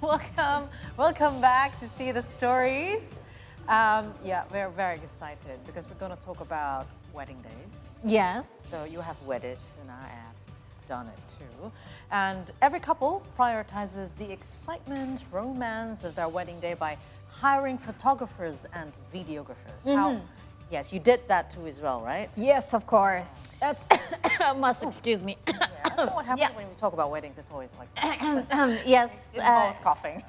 welcome back to see the stories. Yeah, we're very excited because we're going to talk about wedding days. Yes. So you have wedded and I have done it too. And every couple prioritizes the excitement, romance of their wedding day by hiring photographers and videographers. Yes, you did that too as well, right? Yes, of course. That's must excuse me. Yeah, I don't know what happens when we talk about weddings. It's always like that. Yes. It involves coughing.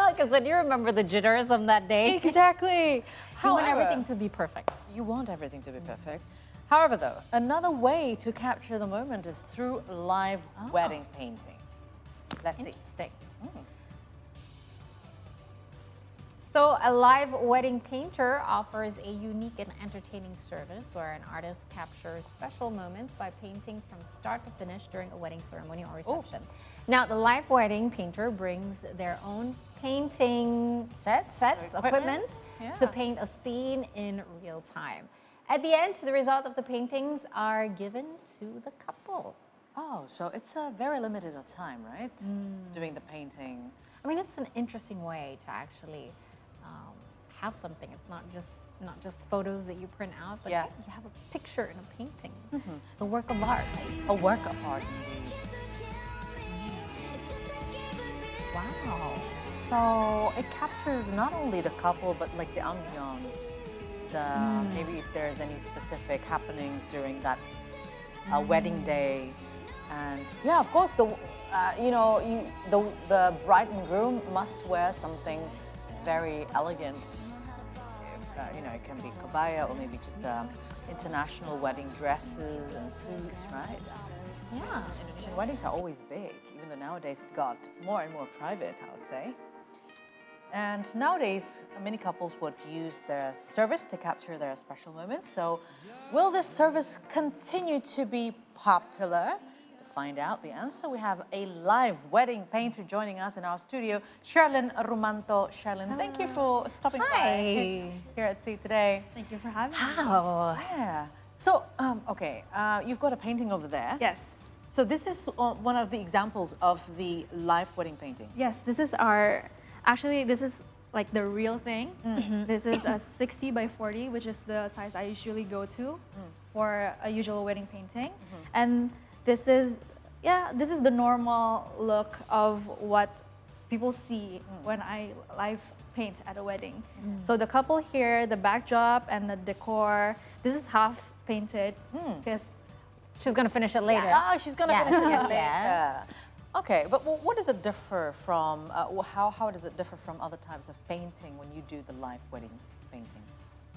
Because when you remember the jitters of that day, Exactly. you want everything to be perfect. You want everything to be perfect. However, though, another way to capture the moment is through live wedding painting. Let's see. Interesting. So a live wedding painter offers a unique and entertaining service where an artist captures special moments by painting from start to finish during a wedding ceremony or reception. Now, the live wedding painter brings their own painting sets, equipment to paint a scene in real time. At the end, the result of the paintings are given to the couple. Oh, so it's a very limited time, right? Doing the painting. I mean, it's an interesting way to actually have something. It's not just photos that you print out, but you have a picture in a painting. It's a work of art. A work of art, indeed. Wow. So it captures not only the couple, but like the ambiance, maybe if there's any specific happenings during that wedding day, and yeah, of course the bride and groom must wear something very elegant. If it can be kabaya or maybe just international wedding dresses and suits, right? Yeah. Indonesian weddings are always big, even though nowadays it got more and more private, I would say. And nowadays, many couples would use their service to capture their special moments. So, will this service continue to be popular? To find out the answer, we have a live wedding painter joining us in our studio, Sherlyn Rumanto. Sherlyn, thank you for stopping by here at See today. Thank you for having me. How? Yeah. So, you've got a painting over there. Yes. So this is one of the examples of the live wedding painting. Yes, this is like the real thing. This is a 60 by 40, which is the size I usually go to for a usual wedding painting. And this is the normal look of what people see when I live paint at a wedding. So the couple here, the backdrop and the decor, this is half painted because she's going to finish it later. Oh, she's going to finish it later. Yeah. Okay, but what does it differ from, how does it differ from other types of painting when you do the live wedding painting?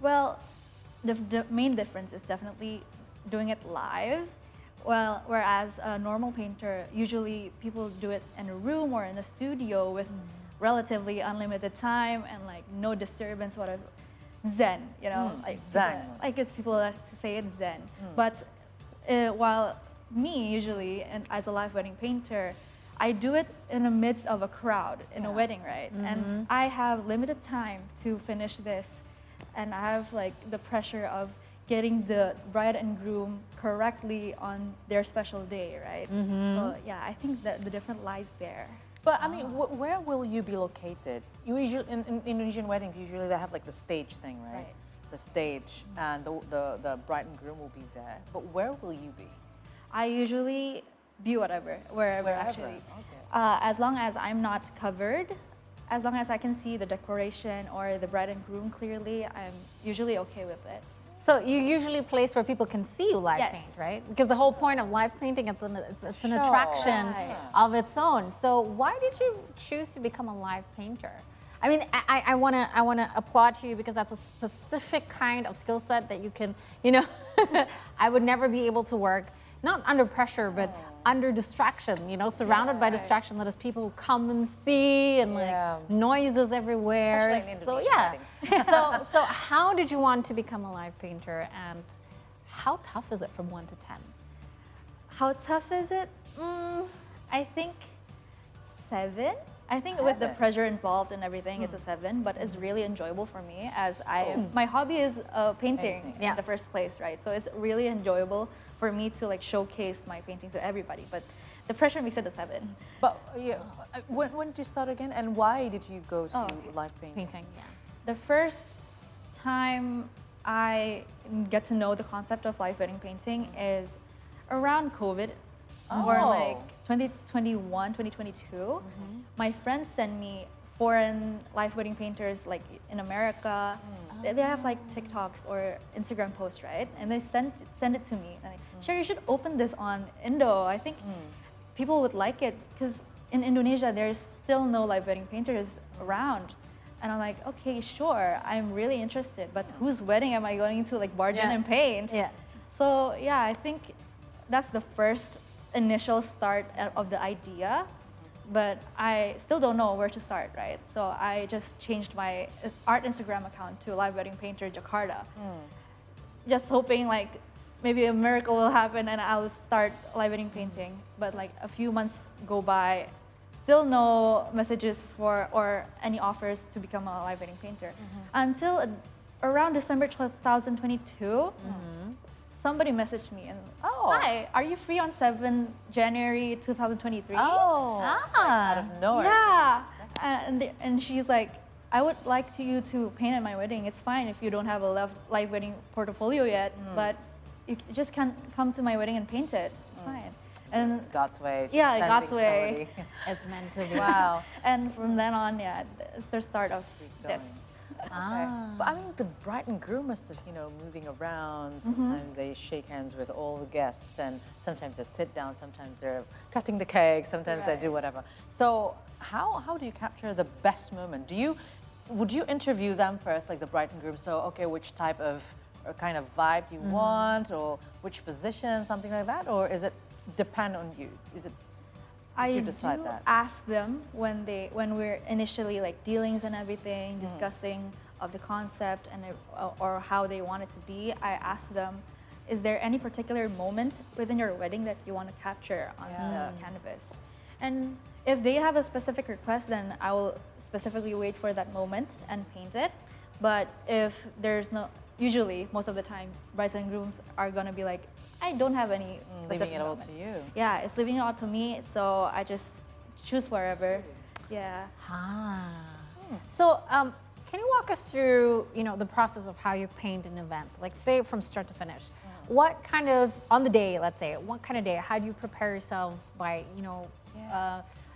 Well, the main difference is definitely doing it live. Well, whereas a normal painter, usually people do it in a room or in a studio with relatively unlimited time and like no disturbance, whatever. Zen, like Zen. I guess people like to say it's Zen. But while me usually, and as a live wedding painter, I do it in the midst of a crowd in a wedding, right? And I have limited time to finish this, and I have like the pressure of getting the bride and groom correctly on their special day, right? So yeah, I think that the difference lies there. But I mean, where will you be located? You usually in Indonesian weddings, usually they have like the stage thing, right? The stage, and the bride and groom will be there. But where will you be? I usually be wherever actually. Okay. As long as I'm not covered, as long as I can see the decoration or the bride and groom clearly, I'm usually okay with it. So you usually place where people can see you live paint, right? Because the whole point of live painting, it's an attraction of its own. So why did you choose to become a live painter? I mean, I wanna applaud you because that's a specific kind of skill set that you can, I would never be able to work, not under pressure, but under distraction, surrounded by distraction, that is people who come and see and like noises everywhere. Especially in Indonesian weddings. So how did you want to become a live painter, and how tough is it from 1 to 10? How tough is it? I think 7. I think with the pressure involved and everything, it's a 7, but it's really enjoyable for me as my hobby is painting in the first place, right? So it's really enjoyable for me to like showcase my paintings to everybody. But the pressure makes it a 7. But when did you start again, and why did you go to live painting? Painting, yeah. The first time I get to know the concept of live wedding painting is around COVID, or like 2021, 2022. My friends sent me foreign live wedding painters like in America. They have like TikToks or Instagram posts, right? And they send it to me. Like, sure, you should open this on Indo. I think people would like it because in Indonesia there's still no live wedding painters around. And I'm like, okay, sure, I'm really interested, but whose wedding am I going to like barge in and paint? Yeah. So yeah, I think that's the first initial start of the idea, but I still don't know where to start, right? So I just changed my art Instagram account to Live Wedding Painter Jakarta, just hoping like maybe a miracle will happen and I'll start live wedding painting. But like a few months go by, still no messages for or any offers to become a live wedding painter until around December 2022. Somebody messaged me and, hi, are you free on 7 January 2023? Out of nowhere. Yeah, and she's like, I would like you to paint at my wedding. It's fine if you don't have a live wedding portfolio yet, but you just can come to my wedding and paint it. It's fine. And It's God's way. just Yeah, sending God's way. somebody. It's meant to be. Wow. and from then on, yeah, it's the start of this. Okay. But I mean, the bride and groom must have, moving around. Sometimes they shake hands with all the guests, and sometimes they sit down, sometimes they're cutting the cake, sometimes they do whatever. So how do you capture the best moment? Would you interview them first, like the bride and groom? So, okay, which type of or kind of vibe do you want, or which position, something like that? Or is it depend on you? I you decide do that? ask them when we're initially like dealings and everything, discussing of the concept and or how they want it to be. I ask them, is there any particular moment within your wedding that you want to capture on the canvas? And if they have a specific request, then I will specifically wait for that moment and paint it. But if there's no, usually most of the time, brides and grooms are gonna be like, I don't have any specific Leaving it all moment. to you. Yeah, it's leaving it all to me, so I just choose wherever. Yeah. So, can you walk us through, the process of how you paint an event? Like, say from start to finish. What kind of on the day, let's say, what kind of day? How do you prepare yourself by,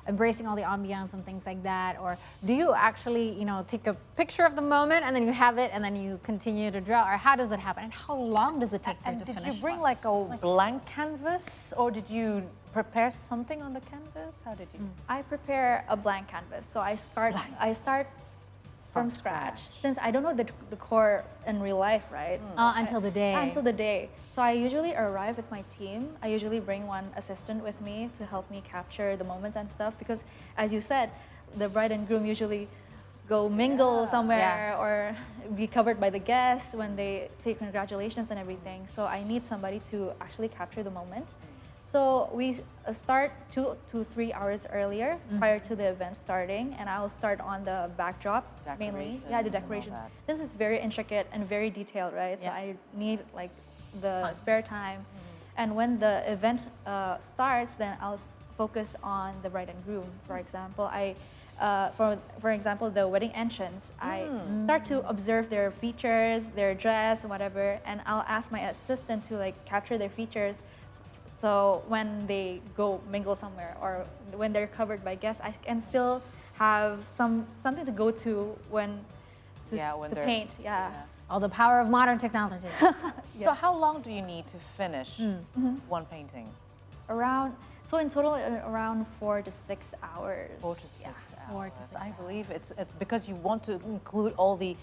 embracing all the ambiance and things like that? Or do you actually, take a picture of the moment and then you have it and then you continue to draw? Or how does it happen? And how long does it take for you And to did finish? you bring like a blank canvas, or did you prepare something on the canvas? How did you? I prepare a blank canvas, so I start from scratch. Since I don't know the decor in real life, right? Until the day. Until the day. So I usually arrive with my team. I usually bring one assistant with me to help me capture the moments and stuff, because as you said, the bride and groom usually go mingle somewhere or be covered by the guests when they say congratulations and everything. So I need somebody to actually capture the moment. So we start 2 to 3 hours earlier prior to the event starting, and I'll start on the backdrop mainly. Yeah, the decoration. This is very intricate and very detailed, right? So I need like the spare time. And when the event starts, then I'll focus on the bride and groom. For example, for example, the wedding entrance, I start to observe their features, their dress, whatever, and I'll ask my assistant to like capture their features. So when they go mingle somewhere or when they're covered by guests, I can still have something to go to when to paint. Yeah. All the power of modern technology. So how long do you need to finish one painting? So in total, around 4 to 6 hours. 4 to 6 hours. 4 to 6 I believe it's because you want to include all the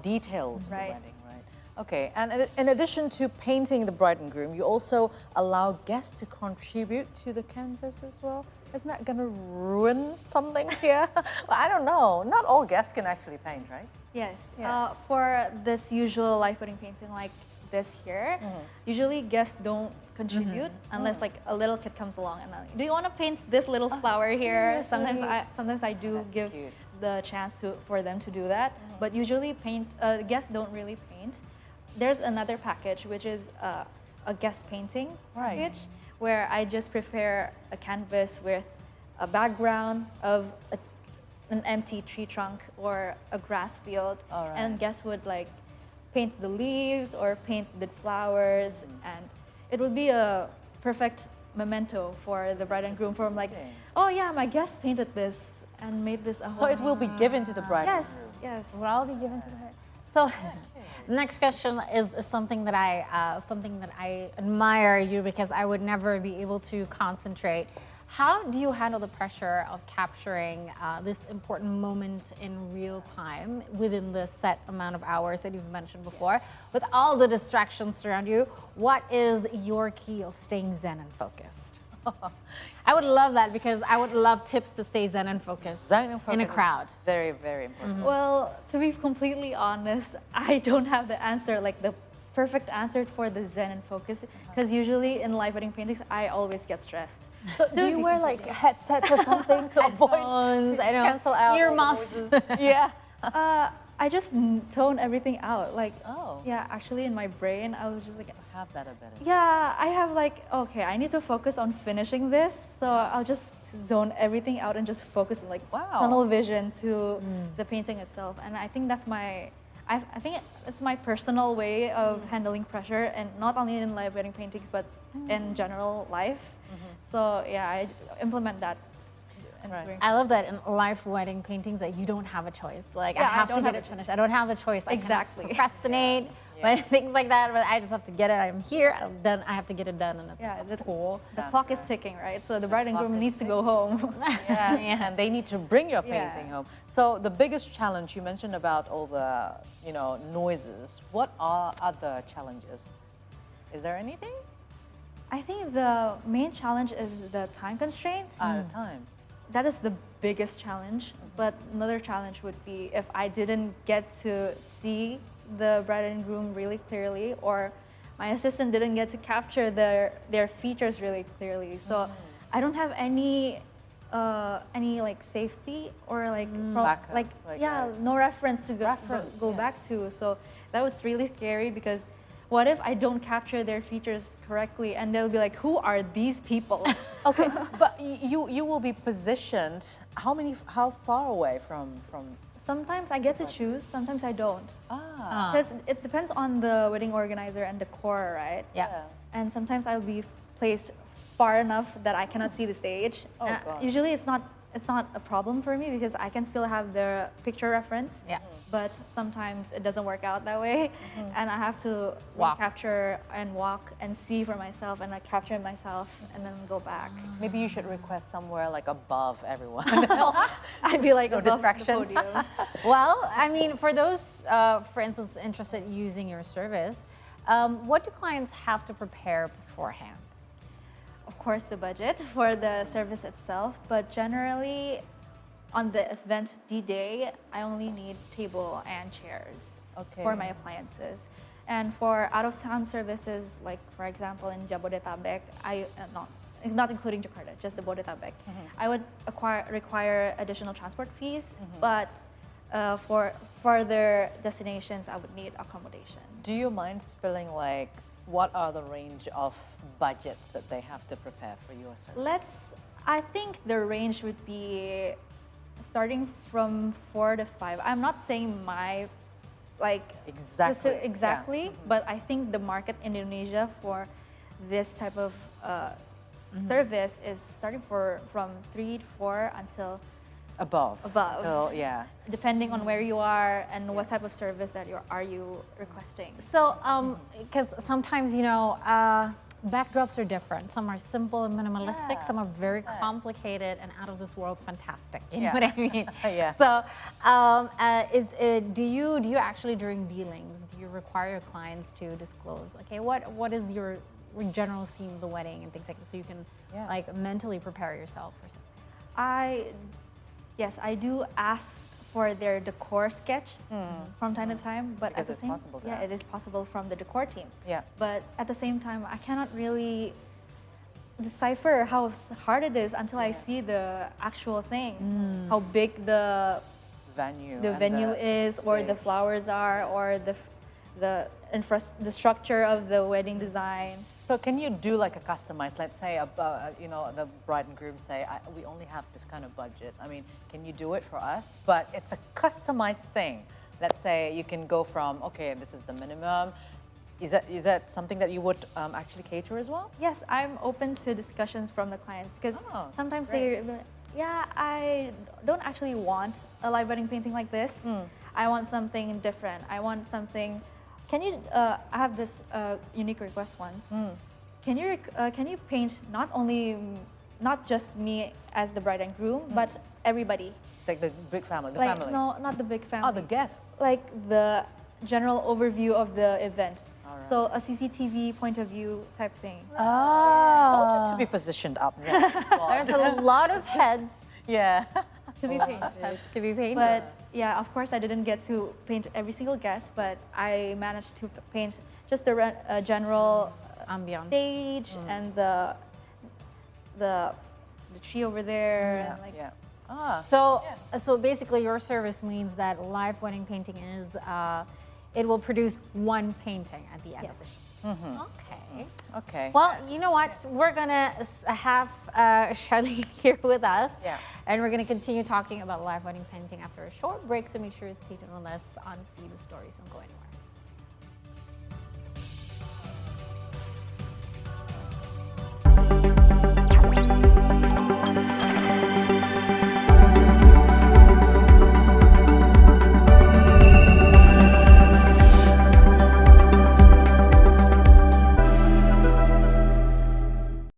details of the wedding, right? Okay, and in addition to painting the bride and groom, you also allow guests to contribute to the canvas as well. Isn't that going to ruin something here? Well, I don't know. Not all guests can actually paint, right? Yes. For this usual live wedding painting like this here, usually guests don't contribute unless like a little kid comes along and like, do you want to paint this little flower here? Sometimes I do give the chance for them to do that, but usually guests don't really paint. There's another package which is a guest painting package where I just prepare a canvas with a background of an empty tree trunk or a grass field, All right. and guests would like paint the leaves or paint the flowers, and it would be a perfect memento for the bride and groom from like, Interesting. oh yeah, my guest painted this and made this a So whole. it will be given to the bride. and Yes, groom. yes. Will all be given to her. So, the next question is something that I admire you, because I would never be able to concentrate. How do you handle the pressure of capturing this important moment in real time within the set amount of hours that you've mentioned before, with all the distractions around you? What is your key of staying zen and focused? I would love that, because I would love tips to stay zen and focused Zen and focus in a crowd. is very, very important. Well, to be completely honest, I don't have the answer, like the perfect answer for the zen and focus, because usually in live wedding paintings, I always get stressed. So do you wear like headsets or something to avoid, to I know. cancel out all the Earmuffs. noises? Yeah. I just tone everything out. Like, Oh. yeah, actually in my brain, I was just like, Have that a bit. yeah, I have like, okay, I need to focus on finishing this. So I'll just zone everything out and just focus on like Wow. tunnel vision to the painting itself. And I think that's I think it's my personal way of handling pressure, and not only in live wedding paintings, but in general life. So yeah, I implement that. Right. during- I love that in live wedding paintings that you don't have a choice. Like, I Yeah, I have to don't get have it a finished. I don't have a choice. I cannot Exactly. procrastinate, but things like that. But I just have to get it. I'm here. I'm done. I have to get it done, and it's Yeah, cool. The That's clock is right. ticking, right? So the bride and clock groom is needs to go home. Yes, and they need to bring your Yeah. painting home. So the biggest challenge you mentioned about all the, noises. What are other challenges? Is there anything? I think the main challenge is the time constraint. At a time. That is the biggest challenge. But another challenge would be if I didn't get to see the bride and groom really clearly, or my assistant didn't get to capture their features really clearly. So I don't have any like safety or like Backups, like like yeah, a no reference to reference, go yeah. back to. So that was really scary, because what if I don't capture their features correctly, and they'll be like, who are these people? Okay, but you will be positioned how far away from Sometimes I get to choose, sometimes I don't. ah Because it depends on the wedding organizer and the decor, right? Yeah. And sometimes I'll be placed far enough that I cannot see the stage. Oh, And God. usually it's not a problem for me, because I can still have the picture reference. Yeah. But sometimes it doesn't work out that way, and I have to Walk. capture and walk and see for myself, and I capture myself and then go back. Maybe you should request somewhere like above everyone else. I'd be like No above distraction. the podium. Well, I mean, for those, for instance, interested in using your service, what do clients have to prepare beforehand? Of course, the budget for the service itself, but generally on the event D-Day, I only need table and chairs Okay. for my appliances. And for out-of-town services, like for example in Jabodetabek, not including Jakarta, just the Bodetabek, I would require additional transport fees, but for further destinations, I would need accommodation. Do you mind spilling like what are the range of budgets that they have to prepare for your service? I think the range would be starting from 4 to 5. I'm not saying my Exactly, yeah. exactly, but I think the market in Indonesia for this type of service is starting from 3 to 4 until Above. Above. Yeah. depending on where you are and what type of service that are you requesting. So, because sometimes, backdrops are different. Some are simple and minimalistic. Yeah, Some are very that's it. complicated and out of this world fantastic. You Yeah. know what I mean? Yeah. So, do you actually during dealings do you require your clients to disclose? Okay, what is your general scene of the wedding and things like that, so you can Yeah. like mentally prepare yourself for something? Yes, I do ask for their decor sketch from time to time, but Because at the it's same, possible to yeah, ask. it is possible from the decor team. Yeah. But at the same time, I cannot really decipher how hard it is until I see the actual thing, how big the Venue. and venue is, or the stage. flowers are, or the structure of the wedding design. So can you do like a customized, let's say, you know, the bride and groom say, we only have this kind of budget. I mean, can you do it for us? But it's a customized thing. Let's say you can go from, okay, this is the minimum. Is that something that you would actually cater as well? Yes, I'm open to discussions from the clients because sometimes they're like, yeah, I don't actually want a live wedding painting like this. I want something different. I want something. Can you? I have this unique request once. Can you paint not just me as the bride and groom, but everybody? Like the big family, the Like family. no, not the big family. Oh, the guests. Like the general overview of the event. Alright. So a CCTV point of view type thing. Told you to be positioned up there. There's a lot of heads Yeah. To be painted. heads to be painted. But yeah, of course, I didn't get to paint every single guest, but I managed to paint just the general Ambiance. stage and the tree over there. And like, Yeah. Ah. So basically, your service means that live wedding painting is it will produce one painting at the end of the show. Okay. Okay. Well, you know what? We're gonna have Sherlyn here with us, and we're gonna continue talking about live wedding painting after a short break. So make sure to stay tuned on us on See the Stories. Don't go anywhere.